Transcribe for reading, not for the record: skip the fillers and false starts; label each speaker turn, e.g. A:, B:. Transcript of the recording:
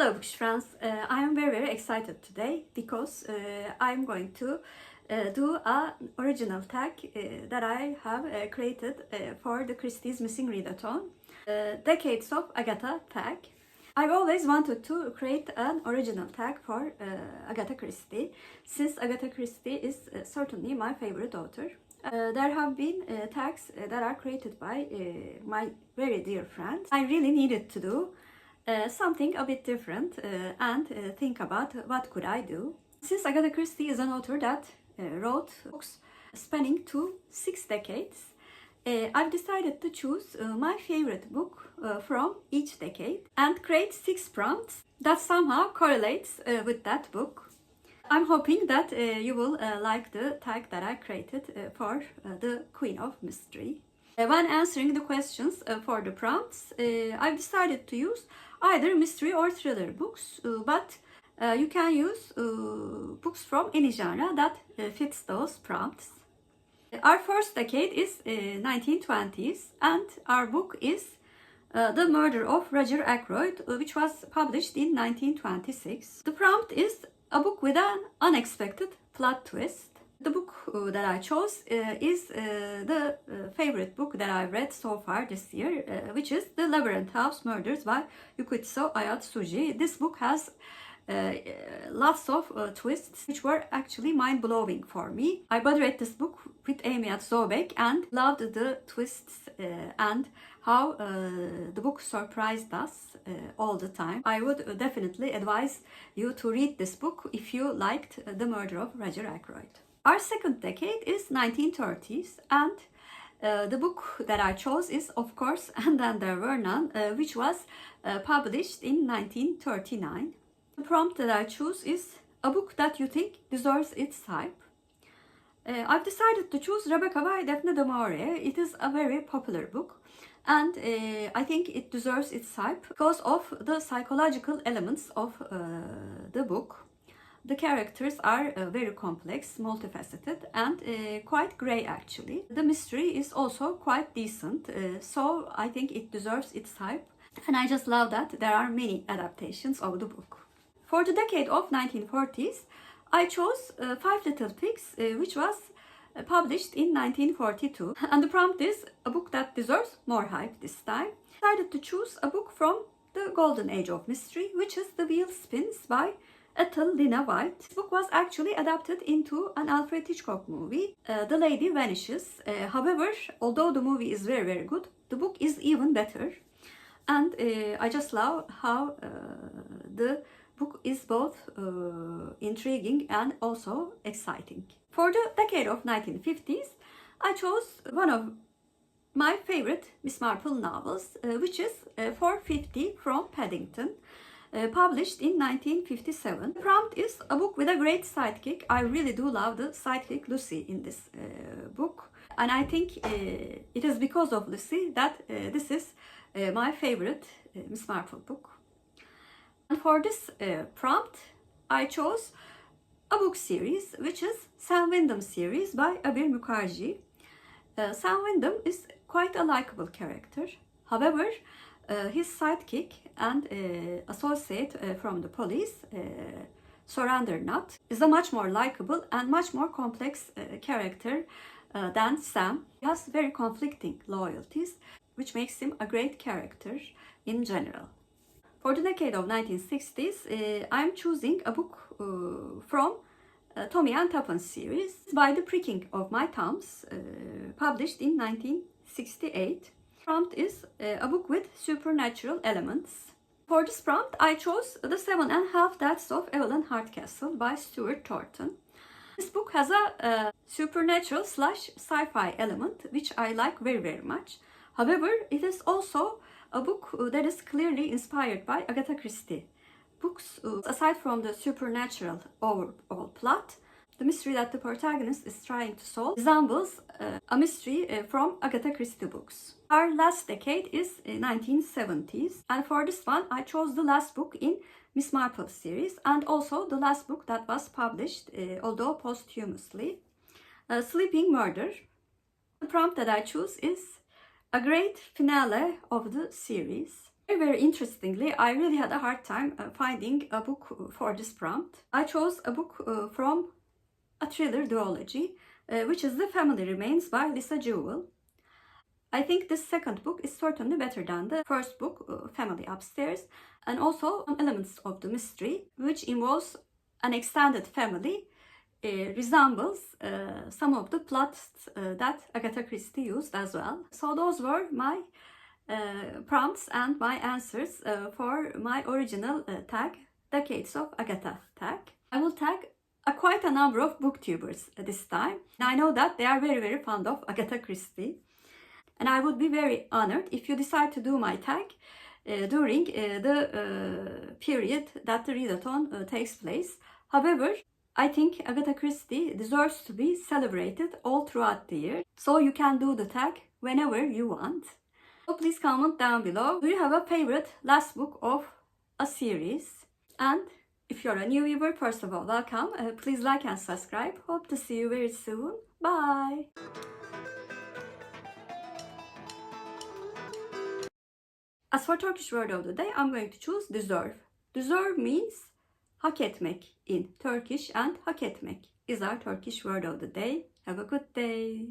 A: Hello Bookish friends, I am very excited today because I'm going to do an original tag that I have created for the Christie's Missing Readathon, Decades of Agatha tag. I've always wanted to create an original tag for Agatha Christie, since Agatha Christie is certainly my favorite author. There have been tags that are created by my very dear friends. I really needed to do something a bit different and think about what could I do. Since Agatha Christie is an author that wrote books spanning 6 decades, I've decided to choose my favorite book from each decade and create 6 prompts that somehow correlates with that book. I'm hoping that you will like the tag that I created for the Queen of Mystery. When answering the questions for the prompts, I've decided to use either mystery or thriller books, but you can use books from any genre that fits those prompts. Our first decade is 1920s, and our book is The Murder of Roger Ackyord, which was published in 1926. The prompt is a book with an unexpected plot twist. The book that I chose is the favorite book that I've read so far this year, which is The Labyrinth House Murders by Yukitsu Ayatsuji. This book has lots of twists which were actually mind-blowing for me. I read this book with Amy at Zobek and loved the twists and how the book surprised us all the time. I would definitely advise you to read this book if you liked The Murder of Roger Ackyord. Our second decade is 1930s, and the book that I chose is, of course, And Then There Were None, which was published in 1939. The prompt that I choose is a book that you think deserves its hype. I've decided to choose Rebecca by Daphne du Maurier. It is a very popular book, and I think it deserves its hype because of the psychological elements of the book. The characters are very complex, multifaceted, and quite grey actually. The mystery is also quite decent, so I think it deserves its hype. And I just love that there are many adaptations of the book. For the decade of 1940s, I chose 5 Little Pigs, which was published in 1942. And the prompt is a book that deserves more hype this time. I decided to choose a book from the golden age of mystery, which is The Wheel Spins by Ethel Lina White. This book was actually adapted into an Alfred Hitchcock movie, The Lady Vanishes. However, although the movie is very good, the book is even better. And I just love how the book is both intriguing and also exciting. For the decade of 1950s, I chose one of my favorite Miss Marple novels, which is 450 from Paddington, published in 1957. The prompt is a book with a great sidekick. I really do love the sidekick Lucy in this book, and I think it is because of Lucy that this is my favorite Miss Marple book. And for this prompt, I chose a book series, which is Sam Wyndham series by Abir Mukherjee. Sam Wyndham is quite a likable character. However, his sidekick and associate from the police, Surrender Not, is a much more likable and much more complex character than Sam. He has very conflicting loyalties, which makes him a great character in general. For the decade of 1960s, I'm choosing a book from Tommy and Tuppence series by The Pricking of My Thumbs, published in 1968. Prompt is a book with supernatural elements. For this prompt, I chose The 7.5 Deaths of Evelyn Hardcastle by Stuart Thornton. This book has a supernatural / sci-fi element, which I like very much. However, it is also a book that is clearly inspired by Agatha Christie books. Aside from the supernatural overall plot, the mystery that the protagonist is trying to solve resembles a mystery from Agatha Christie books. Our last decade is 1970s, and for this one I chose the last book in Miss Marple series and also the last book that was published, although posthumously, Sleeping Murder. The prompt that I choose is a great finale of the series. Very interestingly, I really had a hard time finding a book for this prompt. I chose a book from a thriller duology, which is The Family Remains by Lisa Jewell. I think this second book is certainly better than the first book, Family Upstairs, and also elements of the mystery, which involves an extended family, resembles some of the plots that Agatha Christie used as well. So those were my prompts and my answers for my original tag, Decades of Agatha tag. I will tag quite a number of booktubers this time. I know that they are very fond of Agatha Christie. And I would be very honored if you decide to do my tag during the period that the readathon takes place. However, I think Agatha Christie deserves to be celebrated all throughout the year. So you can do the tag whenever you want. So please comment down below. Do you have a favorite last book of a series? And if you're a new viewer, first of all, welcome. Please like and subscribe. Hope to see you very soon. Bye. As for Turkish word of the day, I'm going to choose deserve. Deserve means hak etmek in Turkish, and hak etmek is our Turkish word of the day. Have a good day.